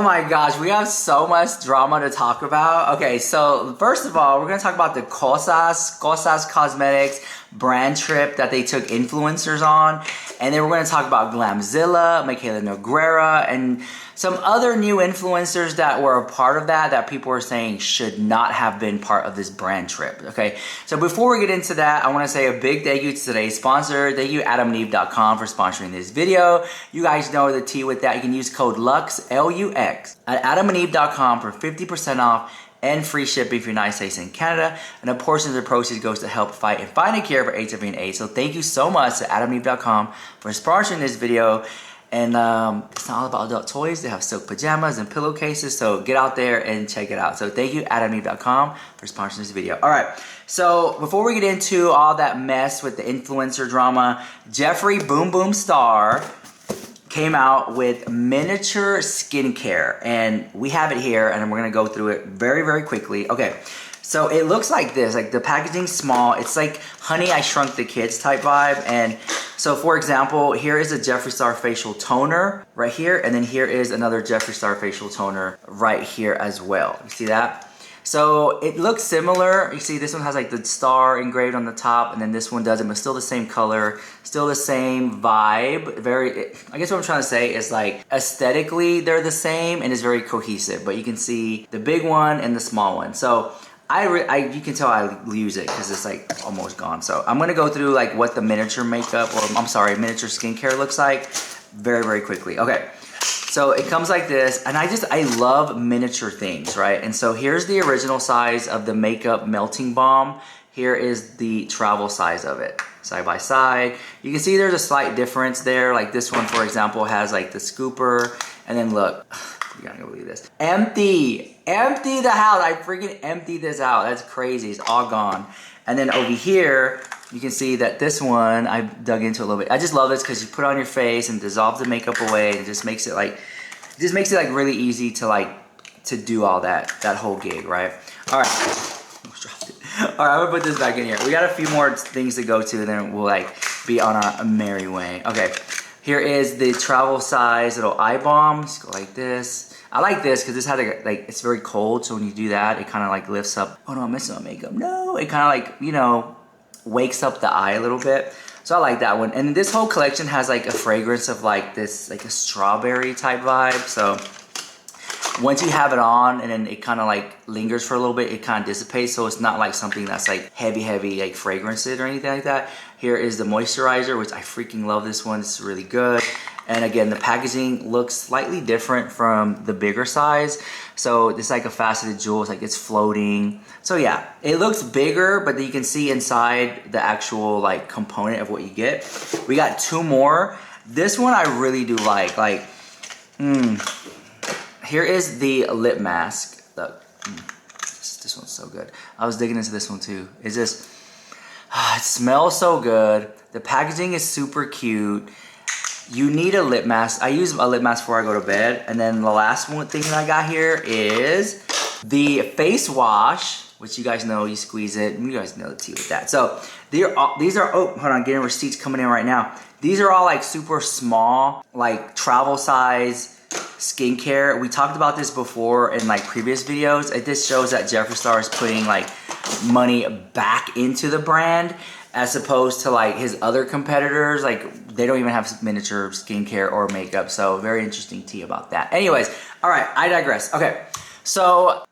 Oh my gosh, we have so much drama to talk about. Okay, so first of all, we're gonna talk about the Kosas Cosmetics brand trip that they took influencers on. And then we're gonna talk about Glamzilla, Mikayla Nogueira, and some other new influencers that were a part of that people are saying should not have been part of this brand trip, okay? So before we get into that, I wanna say a big thank you to today's sponsor. Thank you, AdamandEve.com, for sponsoring this video. You guys know the tea with that. You can use code LUX, L-U-X, at AdamandEve.com for 50% off and free shipping if you're United States and Canada. And a portion of the proceeds goes to help fight and find a cure for HIV and AIDS. So thank you so much to AdamandEve.com for sponsoring this video. And it's not all about adult toys. They have silk pajamas and pillowcases. So get out there and check it out. So thank you, AdamandEve.com, for sponsoring this video. All right. So before we get into all that mess with the influencer drama, Jeffree Boom Boom Star came out with miniature skincare, and we have it here, and we're gonna go through it very, very quickly. Okay, so it looks like this, like the packaging's small. It's like Honey, I Shrunk the Kids type vibe. And so for example, here is a Jeffree Star facial toner right here, and then here is another Jeffree Star facial toner right here as well. You see that? So it looks similar. You see this one has like the star engraved on the top, and then this one doesn't, but still the same color, still the same vibe. I guess what I'm trying to say is like aesthetically they're the same and it's very cohesive, but you can see the big one and the small one. So you can tell I use it because it's like almost gone. So I'm gonna go through like what the miniature makeup, or I'm sorry, miniature skincare looks like very, very quickly. Okay. So it comes like this, and I love miniature things, right? And so here's the original size of the makeup melting balm. Here is the travel size of it, side by side. You can see there's a slight difference there. Like this one, for example, has like the scooper, and then look, you're not gonna believe this. Empty the house. I freaking emptied this out. That's crazy, it's all gone. And then over here, you can see that this one, I dug into a little bit. I just love this because you put it on your face and dissolves the makeup away, and it just makes it like really easy to do all that whole gig, right? All right, almost dropped it. All right, I'm gonna put this back in here. We got a few more things to go to, and then we'll like be on our merry way. Okay, here is the travel size little eye balm. Just go like this. I like this because this had it's very cold, so when you do that, it kind of like lifts up. Oh no, I'm messing up makeup. No, it kind of like, you know, wakes up the eye a little bit. So I like that one. And this whole collection has like a fragrance of like this, like a strawberry type vibe. So once you have it on and then it kind of like lingers for a little bit, it kind of dissipates. So it's not like something that's like heavy like fragrances or anything like that. Here is the moisturizer, which I freaking love this one. It's really good. And again, the packaging looks slightly different from the bigger size. So it's like a faceted jewel, it's like it's floating. So yeah, it looks bigger, but then you can see inside the actual like component of what you get. We got two more. This one I really do like. Here is the lip mask. Look, this one's so good. I was digging into this one too. It's just, it smells so good. The packaging is super cute. You need a lip mask. I use a lip mask before I go to bed. And then the last one thing that I got here is the face wash, which you guys know, you squeeze it. You guys know the tea with that. So these are, oh, hold on, getting receipts coming in right now. These are all like super small, like travel size skincare. We talked about this before in like previous videos. This shows that Jeffree Star is putting like money back into the brand, as opposed to like his other competitors. Like they don't even have miniature skincare or makeup. So very interesting tea about that. Anyways, all right, I digress. Okay, so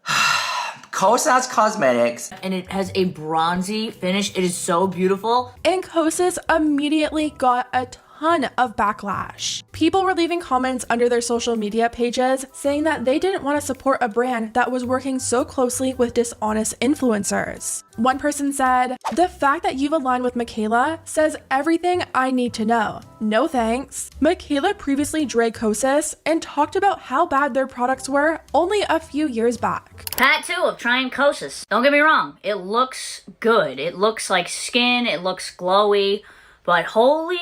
Kosas Cosmetics. And it has a bronzy finish. It is so beautiful. And Kosas immediately got a ton of backlash. People were leaving comments under their social media pages saying that they didn't want to support a brand that was working so closely with dishonest influencers. One person said, "The fact that you've aligned with Mikayla says everything I need to know. No thanks." Mikayla previously dragged Kosas and talked about how bad their products were only a few years back. Part 2 of trying Kosas. Don't get me wrong, it looks good. It looks like skin, it looks glowy, but holy,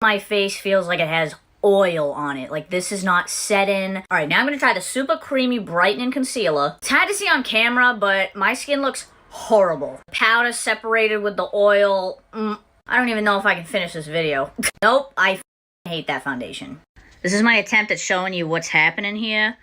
my face feels like it has oil on it. Like this is not set in. All right, now I'm gonna try the super creamy brightening concealer. It's hard to see on camera, but my skin looks horrible. Powder separated with the oil. I don't even know if I can finish this video. Nope, I hate that foundation. This is my attempt at showing you what's happening here.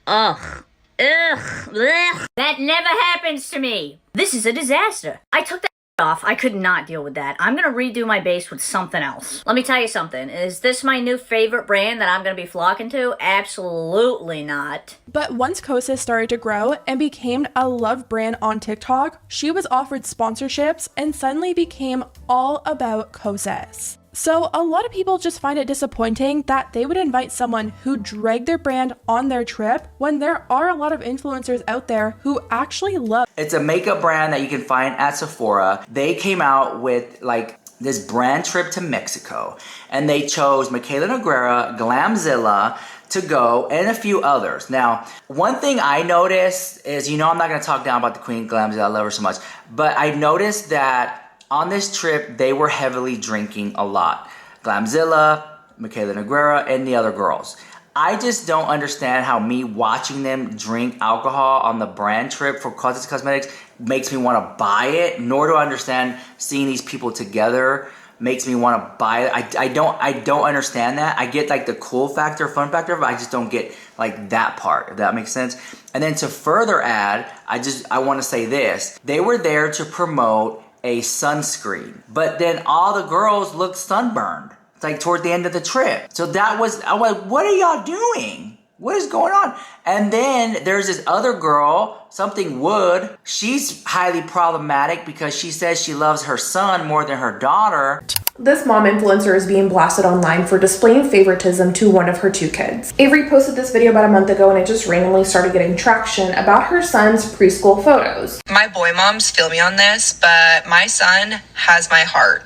Ugh. Ugh. Blech. That never happens to me. This is a disaster. I took that off. I could not deal with that. I'm gonna redo my base with something else. Let me tell you something. Is this my new favorite brand that I'm gonna be flocking to? Absolutely not. But once Kosas started to grow and became a love brand on TikTok, she was offered sponsorships and suddenly became all about Kosas. So a lot of people just find it disappointing that they would invite someone who dragged their brand on their trip when there are a lot of influencers out there who actually love. It's a makeup brand that you can find at Sephora. They came out with like this brand trip to Mexico, and they chose Mikayla Nogueira, Glamzilla to go, and a few others. Now, one thing I noticed is, I'm not going to talk down about the Queen Glamzilla, I love her so much, but I noticed that on this trip, they were heavily drinking a lot. Glamzilla, Mikayla Nogueira, and the other girls. I just don't understand how me watching them drink alcohol on the brand trip for Kosas Cosmetics makes me want to buy it, nor do I understand seeing these people together makes me want to buy it. I don't understand that. I get like the cool factor, fun factor, but I just don't get like that part, if that makes sense. And then to further add, I want to say this. They were there to promote a sunscreen, but then all the girls looked sunburned, like toward the end of the trip. So I'm like, what are y'all doing? What is going on? And then there's this other girl, something Wood. She's highly problematic because she says she loves her son more than her daughter. This mom influencer is being blasted online for displaying favoritism to one of her two kids. Avery posted this video about a month ago and it just randomly started getting traction about her son's preschool photos. My boy moms feel me on this, but my son has my heart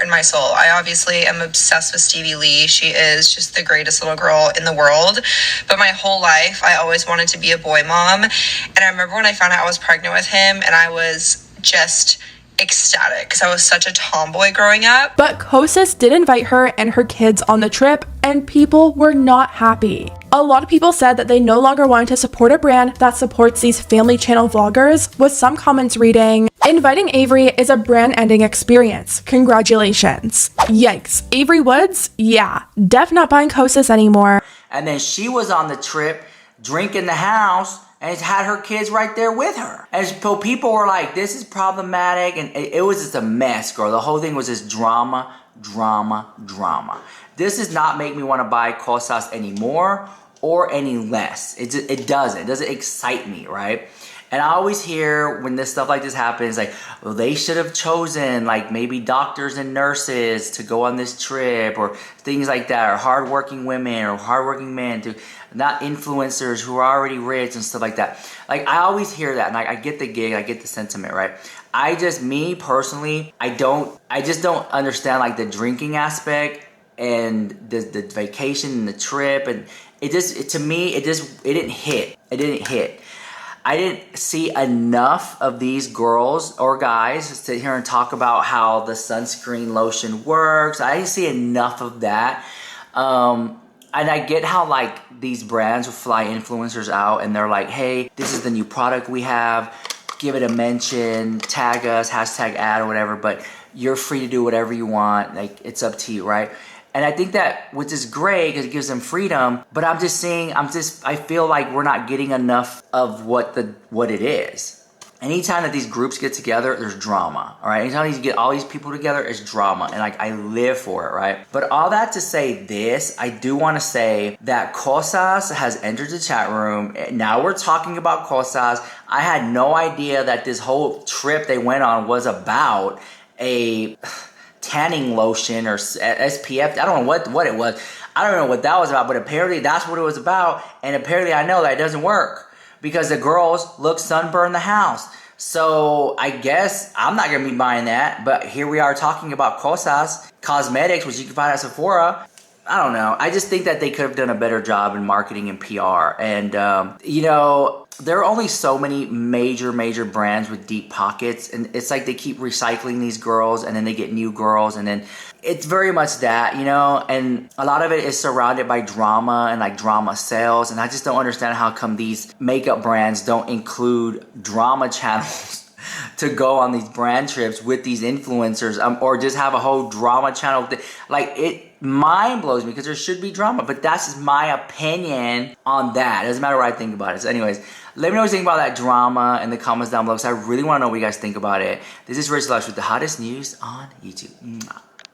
and my soul. I obviously am obsessed with Stevie Lee. She is just the greatest little girl in the world. But my whole life, I always wanted to be a boy mom. And I remember when I found out I was pregnant with him, and I was just ecstatic because I was such a tomboy growing up. But Kosas did invite her and her kids on the trip, and people were not happy. A lot of people said that they no longer wanted to support a brand that supports these family channel vloggers, with some comments reading, "Inviting Avery is a brand-ending experience. Congratulations." Yikes. Avery Woods? Yeah, def not buying Kosas anymore. And then she was on the trip drinking the house and had her kids right there with her. And so people were like, this is problematic. And it was just a mess, girl. The whole thing was just drama. This does not make me want to buy Kosas anymore or any less. It doesn't excite me, right? And I always hear when this stuff like this happens, like, well, they should have chosen like maybe doctors and nurses to go on this trip, or things like that, or hardworking women or hardworking men, to not influencers who are already rich and stuff like that. Like, I always hear that, and I get the gig, I get the sentiment, right? Me personally, I just don't understand like the drinking aspect and the vacation and the trip, and it didn't hit. I didn't see enough of these girls or guys sit here and talk about how the sunscreen lotion works. I didn't see enough of that. And I get how like these brands will fly influencers out and they're like, hey, this is the new product we have. Give it a mention, tag us, hashtag ad or whatever, but you're free to do whatever you want. Like, it's up to you, right? And I think that, which is great because it gives them freedom, but I feel like we're not getting enough of what it is. Anytime that these groups get together, there's drama, all right? Anytime you get all these people together, it's drama, and like, I live for it, right? But all that to say this, I do want to say that Kosas has entered the chat room. Now we're talking about Kosas. I had no idea that this whole trip they went on was about a tanning lotion or SPF. I don't know what it was. I don't know what that was about, but apparently that's what it was about. And apparently I know that it doesn't work because the girls look sunburned the house. So I guess I'm not going to be buying that. But here we are talking about Kosas Cosmetics, which you can find at Sephora. I don't know. I just think that they could have done a better job in marketing and PR. And, there are only so many major brands with deep pockets. And it's like they keep recycling these girls and then they get new girls. And then it's very much that, and a lot of it is surrounded by drama and like drama sales. And I just don't understand how come these makeup brands don't include drama channels to go on these brand trips with these influencers, or just have a whole drama channel. Like, it mind blows me because there should be drama, but that's just my opinion on that. It doesn't matter what I think about it. So anyways, let me know what you think about that drama in the comments down below, because I really want to know what you guys think about it. This is Rich Lush with the hottest news on YouTube. Mwah.